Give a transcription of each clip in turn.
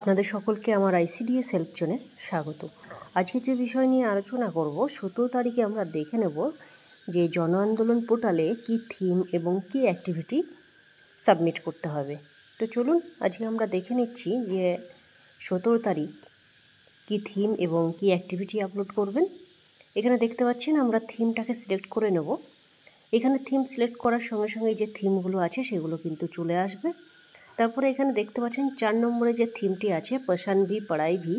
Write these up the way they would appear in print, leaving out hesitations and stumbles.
আপনাদের সকলকে আমার ICDS হেল্প জোনে স্বাগত। আজকে যে বিষয় নিয়ে আলোচনা করব, 17 তারিখে আমরা দেখে নেব যে জন আন্দোলন পোর্টালে কি থিম এবং কি অ্যাক্টিভিটি সাবমিট করতে হবে। তো চলুন আজকে আমরা দেখে নিচ্ছি যে 17 তারিখ কি থিম এবং কি অ্যাক্টিভিটি আপলোড করবেন। এখানে দেখতে পাচ্ছেন আমরা থিমটাকে সিলেক্ট করে নেব। এখানে থিম সিলেক্ট করার সঙ্গে সঙ্গে যে থিমগুলো আছে সেগুলো কিন্তু চলে আসবে। তারপরে এখানে দেখতে পাচ্ছেন 4 নম্বরে যে থিমটি আছে পছান ভি পড়াই ভি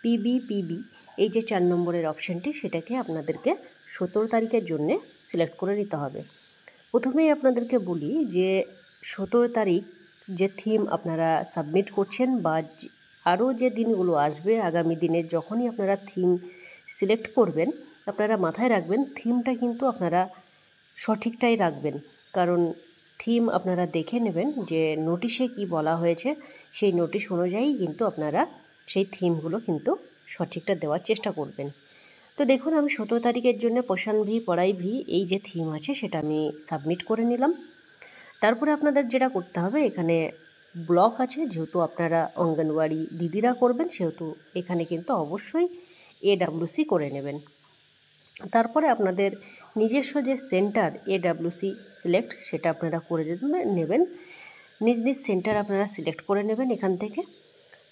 পিবি, এই যে 4 নম্বরের অপশানটি, সেটাকে আপনাদেরকে 17 তারিখের জন্য সিলেক্ট করে নিতে হবে। প্রথমেই আপনাদেরকে বলি যে 17 তারিখ যে থিম আপনারা সাবমিট করছেন বা আরও যে দিনগুলো আসবে আগামী দিনে যখনই আপনারা থিম সিলেক্ট করবেন, আপনারা মাথায় রাখবেন থিমটা কিন্তু আপনারা সঠিকটাই রাখবেন। কারণ থিম আপনারা দেখে নেবেন যে নোটিশে কি বলা হয়েছে, সেই নোটিশ অনুযায়ী কিন্তু আপনারা সেই থিমগুলো কিন্তু সঠিকটা দেওয়ার চেষ্টা করবেন। তো দেখুন আমি 17 তারিখের জন্য পছান ভি পড়াই ভি এই যে থিম আছে সেটা আমি সাবমিট করে নিলাম। তারপরে আপনাদের যেটা করতে হবে, এখানে ব্লক আছে, যেহেতু আপনারা অঙ্গনওয়াড়ি দিদিরা করবেন সেহেতু এখানে কিন্তু অবশ্যই AWC করে নেবেন। তারপরে আপনাদের নিজস্ব যে সেন্টার AWC সিলেক্ট সেটা আপনারা করে নেবেন, নিজ নিজ সেন্টার আপনারা সিলেক্ট করে নেবেন এখান থেকে।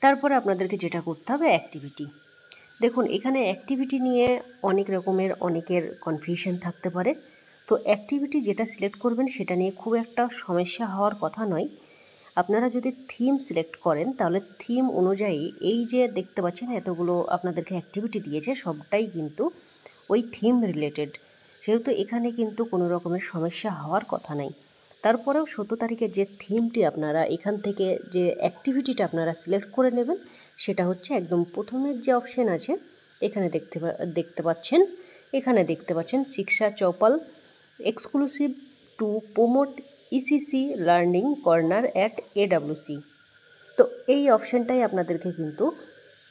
তারপরে আপনাদেরকে যেটা করতে হবে অ্যাক্টিভিটি। দেখুন এখানে অ্যাক্টিভিটি নিয়ে অনেক রকমের অনেকের কনফিউশন থাকতে পারে। তো অ্যাক্টিভিটি যেটা সিলেক্ট করবেন সেটা নিয়ে খুব একটা সমস্যা হওয়ার কথা নয়। আপনারা যদি থিম সিলেক্ট করেন তাহলে থিম অনুযায়ী এই যে দেখতে পাচ্ছেন এতগুলো আপনাদেরকে অ্যাক্টিভিটি দিয়েছে, সবটাই কিন্তু ওই থিম রিলেটেড, সেহেতু এখানে কিন্তু কোনো রকমের সমস্যা হওয়ার কথা নাই। তারপরেও 17 তারিখের যে থিমটি আপনারা এখান থেকে যে অ্যাক্টিভিটিটা আপনারা সিলেক্ট করে নেবেন সেটা হচ্ছে একদম প্রথমের যে অপশান আছে এখানে দেখতে পাচ্ছেন শিক্ষা chaupal exclusive to promote ECC learning corner at AWC। তো এই অপশানটাই আপনাদেরকে কিন্তু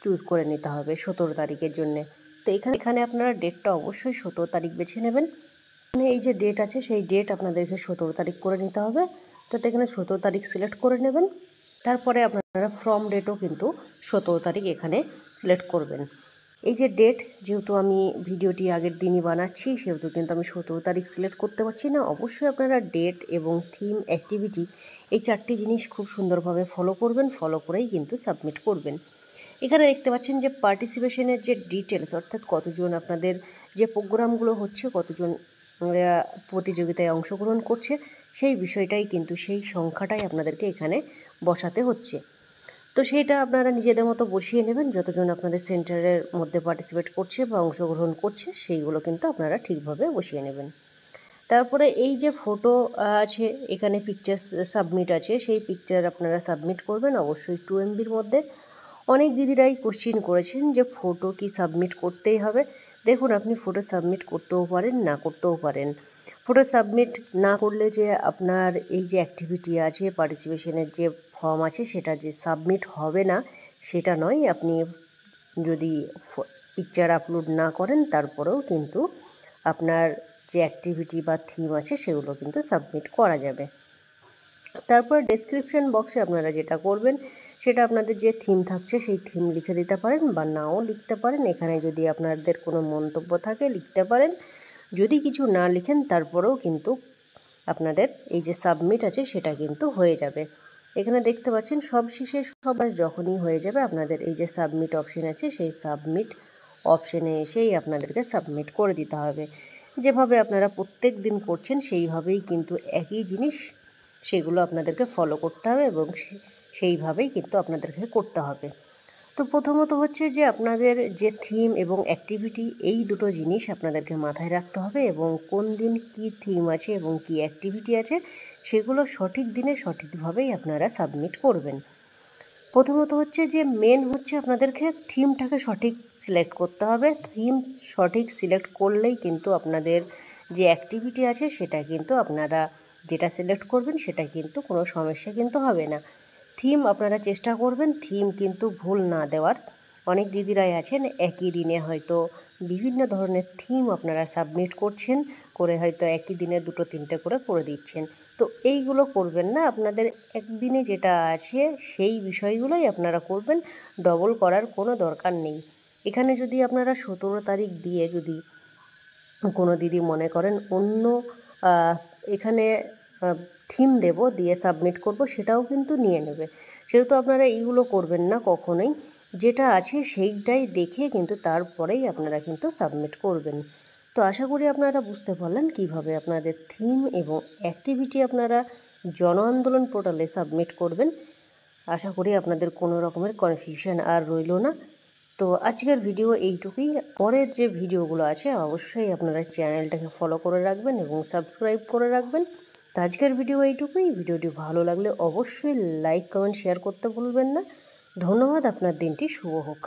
চুজ করে নিতে হবে 17 তারিখের জন্যে। তো এখানে আপনারা ডেটটা অবশ্যই 17 তারিখ বেছে নেবেন। এই যে ডেট আছে সেই ডেট আপনাদেরকে 17 তারিখ করে নিতে হবে। তো এখানে 17 তারিখ সিলেক্ট করে নেবেন। তারপরে আপনারা ফ্রম ডেটও কিন্তু 17 তারিখ এখানে সিলেক্ট করবেন। এই যে ডেট, যেহেতু আমি ভিডিওটি আগের দিনই বানাচ্ছি সেহেতু কিন্তু আমি 17 তারিখ সিলেক্ট করতে পারছি না। অবশ্যই আপনারা ডেট এবং থিম অ্যাক্টিভিটি এই 4টি জিনিস খুব সুন্দরভাবে ফলো করবেন, ফলো করেই কিন্তু সাবমিট করবেন। এখানে দেখতে পাচ্ছেন যে পার্টিসিপেশনের যে ডিটেলস, অর্থাৎ কতজন আপনাদের যে প্রোগ্রামগুলো হচ্ছে, কতজন প্রতিযোগিতায় অংশগ্রহণ করছে, সেই বিষয়টাই কিন্তু সেই সংখ্যাটাই আপনাদেরকে এখানে বসাতে হচ্ছে। তো সেইটা আপনারা নিজেদের মতো বসিয়ে নেবেন, যতজন আপনাদের সেন্টারের মধ্যে পার্টিসিপেট করছে বা অংশগ্রহণ করছে সেইগুলো কিন্তু আপনারা ঠিকভাবে বসিয়ে নেবেন। তারপরে এই যে ফটো আছে এখানে পিকচার সাবমিট আছে, সেই পিকচার আপনারা সাবমিট করবেন অবশ্যই 2 MBর মধ্যে। অনেক দিদিরাই কোশ্চিন করেছেন যে ফটো কি সাবমিট করতেই হবে। দেখুন আপনি ফটো সাবমিট করতেও পারেন, না করতেও পারেন। ফটো সাবমিট না করলে যে আপনার এই যে অ্যাক্টিভিটি আছে, পার্টিসিপেশনের যে ফর্ম আছে সেটা যে সাবমিট হবে না সেটা নয়। আপনি যদি পিকচার আপলোড না করেন তারপরেও কিন্তু আপনার যে অ্যাক্টিভিটি বা থিম আছে সেগুলো কিন্তু সাবমিট করা যাবে। তারপর ডেসক্রিপশন বক্সে আপনারা যেটা করবেন সেটা আপনাদের যে থিম থাকছে সেই থিম লিখে দিতে পারেন বা নাও লিখতে পারেন। এখানে যদি আপনাদের কোনো মন্তব্য থাকে লিখতে পারেন, যদি কিছু না লিখেন তারপরেও কিন্তু আপনাদের এই যে সাবমিট আছে সেটা কিন্তু হয়ে যাবে। এখানে দেখতে পাচ্ছেন সবশেষে সব যখনই হয়ে যাবে আপনাদের এই যে সাবমিট অপশান আছে সেই সাবমিট অপশানে এসেই আপনাদেরকে সাবমিট করে দিতে হবে। যেভাবে আপনারা প্রত্যেক দিন করছেন সেইভাবেই কিন্তু একই জিনিস সেগুলো আপনাদেরকে ফলো করতে হবে এবং সেইভাবেই কিন্তু আপনাদেরকে করতে হবে। তো প্রথমত হচ্ছে যে আপনাদের যে থিম এবং অ্যাক্টিভিটি এই দুটো জিনিস আপনাদেরকে মাথায় রাখতে হবে এবং কোন দিন কি থিম আছে এবং কি অ্যাক্টিভিটি আছে সেগুলো সঠিক দিনে সঠিকভাবেই আপনারা সাবমিট করবেন। প্রথমত হচ্ছে যে মেন হচ্ছে আপনাদেরকে থিমটাকে সঠিক সিলেক্ট করতে হবে। থিম সঠিক সিলেক্ট করলেই কিন্তু আপনাদের যে অ্যাক্টিভিটি আছে সেটা কিন্তু আপনারা যেটা সিলেক্ট করবেন সেটা কিন্তু কোনো সমস্যা কিন্তু হবে না। থিম আপনারা চেষ্টা করবেন থিম কিন্তু ভুল না দেওয়ার। অনেক দিদিরাই আছেন একই দিনে হয়তো বিভিন্ন ধরনের থিম আপনারা সাবমিট করছেন, করে হয়তো একই দিনে 2-3টে করে দিচ্ছেন। তো তো এইগুলো করবেন না, আপনাদের একদিনে যেটা আছে সেই বিষয়গুলোই আপনারা করবেন, ডবল করার কোনো দরকার নেই। এখানে যদি আপনারা 17 তারিখ দিয়ে যদি কোনো দিদি মনে করেন অন্য এখানে থিম দেব দিয়ে সাবমিট করব, সেটাও কিন্তু নিয়ে নেবে। সেহেতু আপনারা এইগুলো করবেন না কখনোই, যেটা আছে সেইটাই দেখে কিন্তু তারপরেই আপনারা কিন্তু সাবমিট করবেন। তো আশা করি আপনারা বুঝতে পারলেন কিভাবে আপনাদের থিম এবং অ্যাক্টিভিটি আপনারা জন আন্দোলন পোর্টালে সাবমিট করবেন। আশা করি আপনাদের কোনো রকমের কনফিউশন আর রইল না। তো আজকের ভিডিও এইটুকুই। পরের যে ভিডিওগুলো আছে অবশ্যই আপনারা চ্যানেলটাকে ফলো করে রাখবেন এবং সাবস্ক্রাইব করে রাখবেন। তো আজকের ভিডিও এইটুকুই। ভিডিওটি ভালো লাগলে অবশ্যই লাইক কমেন্ট শেয়ার করতে ভুলবেন না। ধন্যবাদ, আপনার দিনটি শুভ হোক।